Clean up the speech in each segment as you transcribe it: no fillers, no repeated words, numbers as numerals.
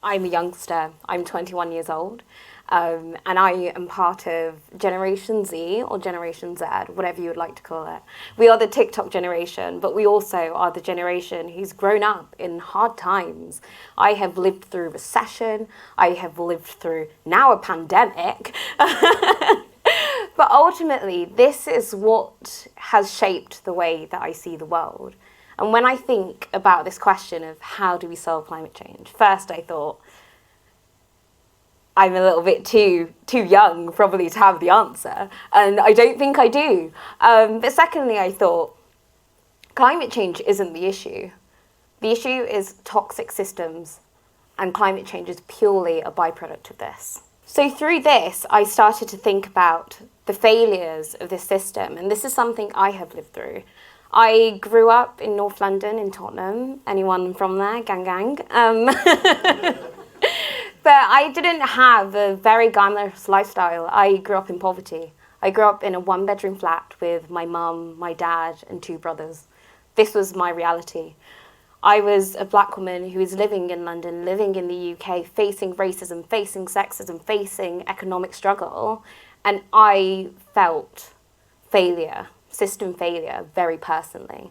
I'm a youngster. I'm 21 years old. And I am part of Generation Z or Generation Z, whatever you would like to call it. We are the TikTok generation, but we also are the generation who's grown up in hard times. I have lived through recession. I have lived through now a pandemic. But ultimately, this is what has shaped the way that I see the world. And when I think about this question of how do we solve climate change, first I thought, I'm a little bit too young probably to have the answer, and I don't think I do. But secondly, I thought, climate change isn't the issue. The issue is toxic systems, and climate change is purely a byproduct of this. So through this, I started to think about the failures of this system, and this is something I have lived through. I grew up in North London, in Tottenham. Anyone from there? Gang, gang. But I didn't have a very glamorous lifestyle. I grew up in poverty. I grew up in a one-bedroom flat with my mum, my dad, and 2 brothers. This was my reality. I was a black woman who was living in London, living in the UK, facing racism, facing sexism, facing economic struggle, and I felt failure, system failure, very personally.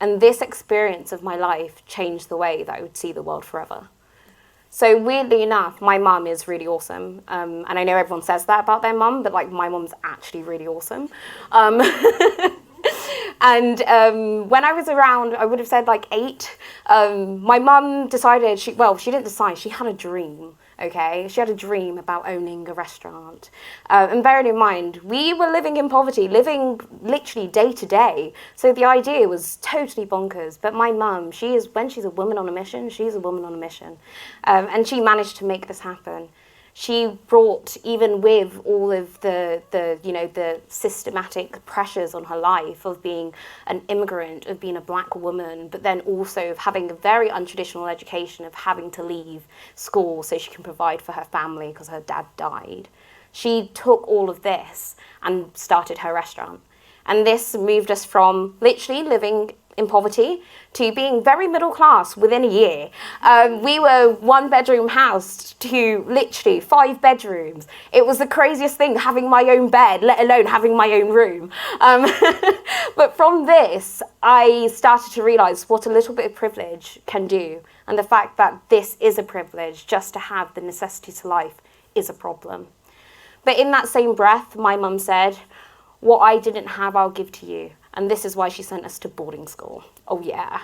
And this experience of my life changed the way that I would see the world forever. So weirdly enough, my mum is really awesome. And I know everyone says that about their mum, but like my mum's actually really awesome. And when I was around, I would have said like 8, my mum decided, she didn't decide, she had a dream, okay? She had a dream about owning a restaurant. And bearing in mind, we were living in poverty, living literally day to day. So the idea was totally bonkers. But my mum, when she's a woman on a mission, she's a woman on a mission. And she managed to make this happen. She brought, even with all of the systematic pressures on her life of being an immigrant, of being a black woman, but then also of having a very untraditional education, of having to leave school so she can provide for her family because her dad died. She took all of this and started her restaurant. And this moved us from literally living in poverty to being very middle class within a year. We were 1-bedroom house to literally 5 bedrooms. It was the craziest thing having my own bed, let alone having my own room. But from this, I started to realize what a little bit of privilege can do. And the fact that this is a privilege, just to have the necessity to life, is a problem. But in that same breath, my mum said, what I didn't have, I'll give to you. And this is why she sent us to boarding school. Oh, yeah.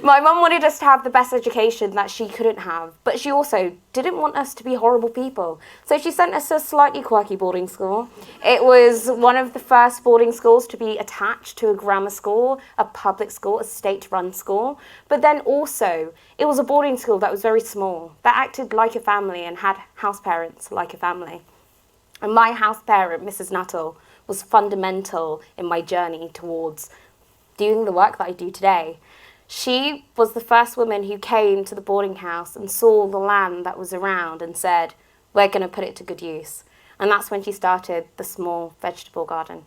My mum wanted us to have the best education that she couldn't have, but she also didn't want us to be horrible people. So she sent us to a slightly quirky boarding school. It was one of the first boarding schools to be attached to a grammar school, a public school, a state-run school. But then also, it was a boarding school that was very small, that acted like a family and had house parents like a family. And my house parent, Mrs. Nuttall, was fundamental in my journey towards doing the work that I do today. She was the first woman who came to the boarding house and saw the land that was around and said, we're going to put it to good use. And that's when she started the small vegetable garden.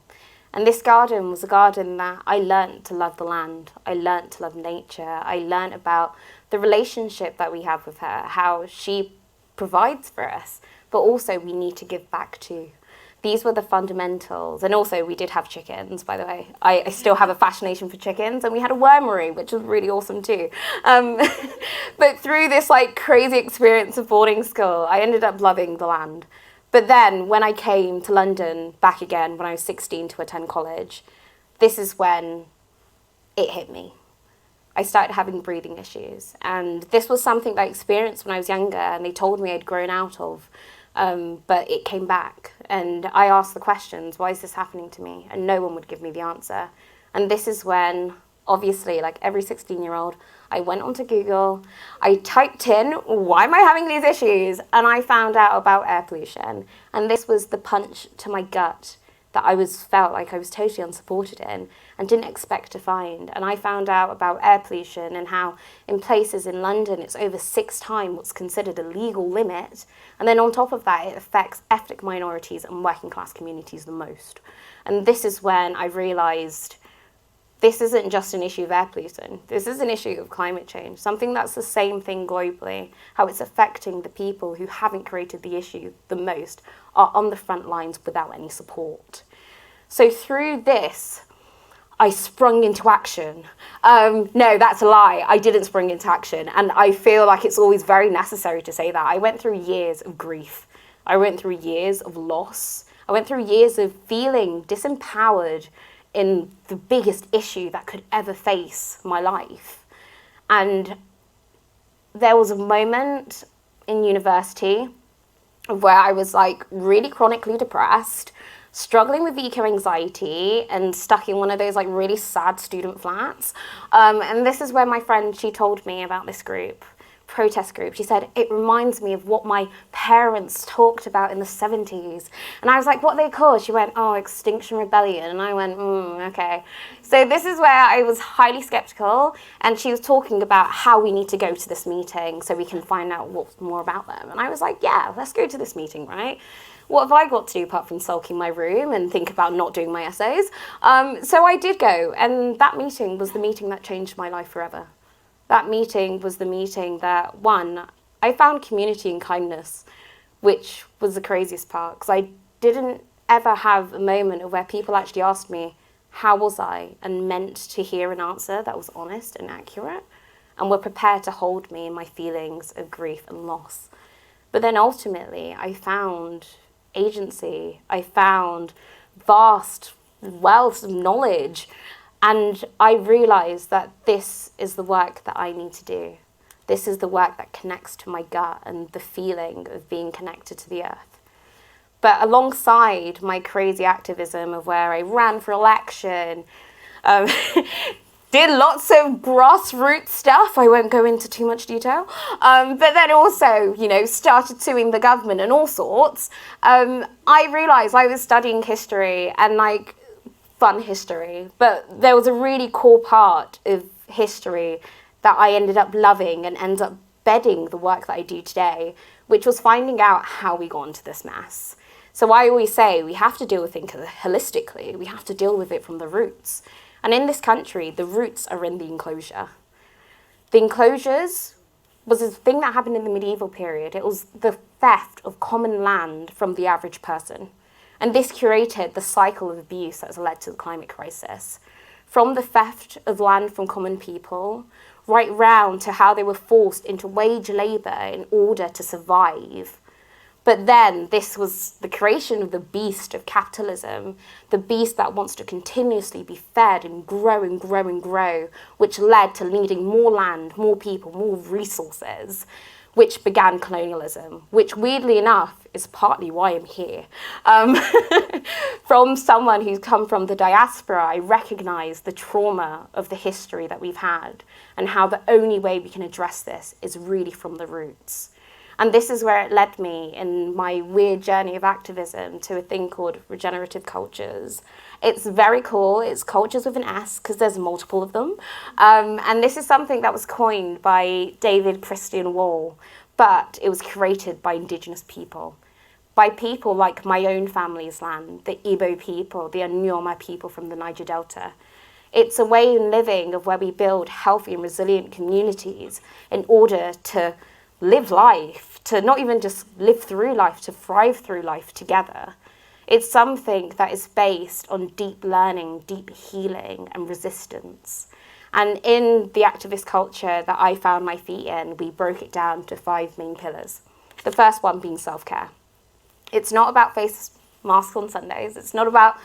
And this garden was a garden that I learnt to love the land. I learnt to love nature. I learnt about the relationship that we have with her, how she provides for us, but also we need to give back too. These were the fundamentals. And also we did have chickens, by the way. I still have a fascination for chickens, and we had a wormery, which was really awesome too. But through this like crazy experience of boarding school, I ended up loving the land. But then when I came to London back again when I was 16 to attend college, this is when it hit me. I started having breathing issues. And this was something that I experienced when I was younger, and they told me I'd grown out of. But it came back, and I asked the questions, why is this happening to me? And no one would give me the answer. And this is when, obviously, like every 16-year-old, I went onto Google, I typed in, why am I having these issues? And I found out about air pollution. And this was the punch to my gut that felt like I was totally unsupported in and didn't expect to find. And I found out about air pollution and how in places in London it's over 6 times what's considered a legal limit. And then on top of that, it affects ethnic minorities and working class communities the most. And this is when I realised this isn't just an issue of air pollution. This is an issue of climate change, something that's the same thing globally, how it's affecting the people who haven't created the issue the most are on the front lines without any support. So through this, I sprung into action. No, that's a lie. I didn't spring into action. And I feel like it's always very necessary to say that. I went through years of grief. I went through years of loss. I went through years of feeling disempowered in the biggest issue that could ever face my life. And there was a moment in university where I was like really chronically depressed, struggling with eco-anxiety and stuck in one of those like really sad student flats. And this is where my friend, she told me about this group, protest group. She said, it reminds me of what my parents talked about in the 70s. And I was like, what are they called? She went, oh, Extinction Rebellion. And I went, okay. So this is where I was highly skeptical. And she was talking about how we need to go to this meeting so we can find out what's more about them. And I was like, yeah, let's go to this meeting, right? What have I got to do apart from sulking my room and think about not doing my essays? So I did go, and that meeting was the meeting that changed my life forever. That meeting was the meeting that, one, I found community and kindness, which was the craziest part, because I didn't ever have a moment of where people actually asked me, how was I, and meant to hear an answer that was honest and accurate, and were prepared to hold me in my feelings of grief and loss. But then ultimately, I found agency. I found vast wealth of knowledge, and I realized that this is the work that I need to do. This is the work that connects to my gut and the feeling of being connected to the earth. But alongside my crazy activism of where I ran for election, did lots of grassroots stuff. I won't go into too much detail. But then also, started suing the government and all sorts. I realized I was studying history and fun history, but there was a really core part of history that I ended up loving and ended up bedding the work that I do today, which was finding out how we got into this mess. So I always say we have to deal with things holistically. We have to deal with it from the roots. And in this country, the roots are in the enclosure. The enclosures was a thing that happened in the medieval period. It was the theft of common land from the average person. And this created the cycle of abuse that has led to the climate crisis. From the theft of land from common people, right round to how they were forced into wage labour in order to survive. But then this was the creation of the beast of capitalism, the beast that wants to continuously be fed and grow and grow and grow, which led to needing more land, more people, more resources, which began colonialism, which weirdly enough is partly why I'm here. From someone who's come from the diaspora, I recognise the trauma of the history that we've had and how the only way we can address this is really from the roots. And this is where it led me in my weird journey of activism to a thing called Regenerative Cultures. It's very cool. It's cultures with an S because there's multiple of them. And this is something that was coined by David Christian Wall, but it was created by Indigenous people, by people like my own family's land, the Igbo people, the Anyoma people from the Niger Delta. It's a way of living of where we build healthy and resilient communities in order to live life, to not even just live through life, to thrive through life together. It's something that is based on deep learning, deep healing, and resistance. And in the activist culture that I found my feet in, we broke it down to 5 main pillars. The first one being self-care. It's not about face masks on Sundays. It's not about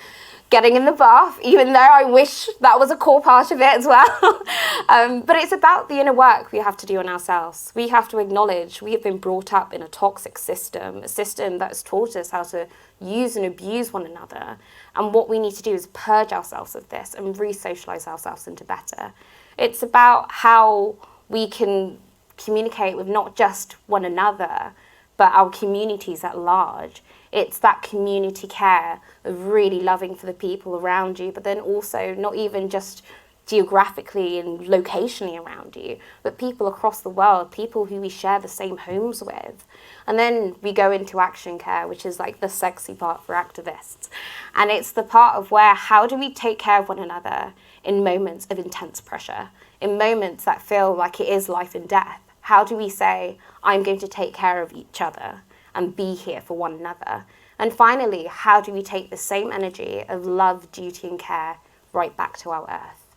getting in the bath, even though I wish that was a core part of it as well. But it's about the inner work we have to do on ourselves. We have to acknowledge we have been brought up in a toxic system, a system that has taught us how to use and abuse one another. And what we need to do is purge ourselves of this and re-socialize ourselves into better. It's about how we can communicate with not just one another, but our communities at large. It's that community care of really loving for the people around you, but then also not even just geographically and locationally around you, but people across the world, people who we share the same homes with. And then we go into action care, which is like the sexy part for activists. And it's the part of where, how do we take care of one another in moments of intense pressure, in moments that feel like it is life and death? How do we say, I'm going to take care of each other and be here for one another? And finally, how do we take the same energy of love, duty, and care right back to our earth?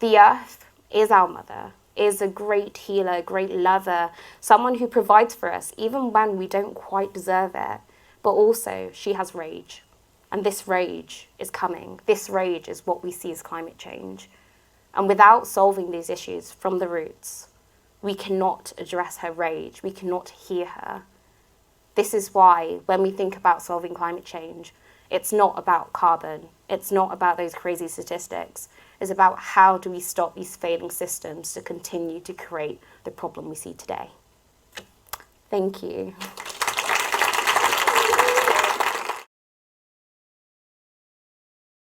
The earth is our mother, is a great healer, great lover, someone who provides for us even when we don't quite deserve it. But also, she has rage. And this rage is coming. This rage is what we see as climate change. And without solving these issues from the roots, we cannot address her rage. We cannot hear her. This is why when we think about solving climate change, it's not about carbon. It's not about those crazy statistics. It's about how do we stop these failing systems to continue to create the problem we see today. Thank you.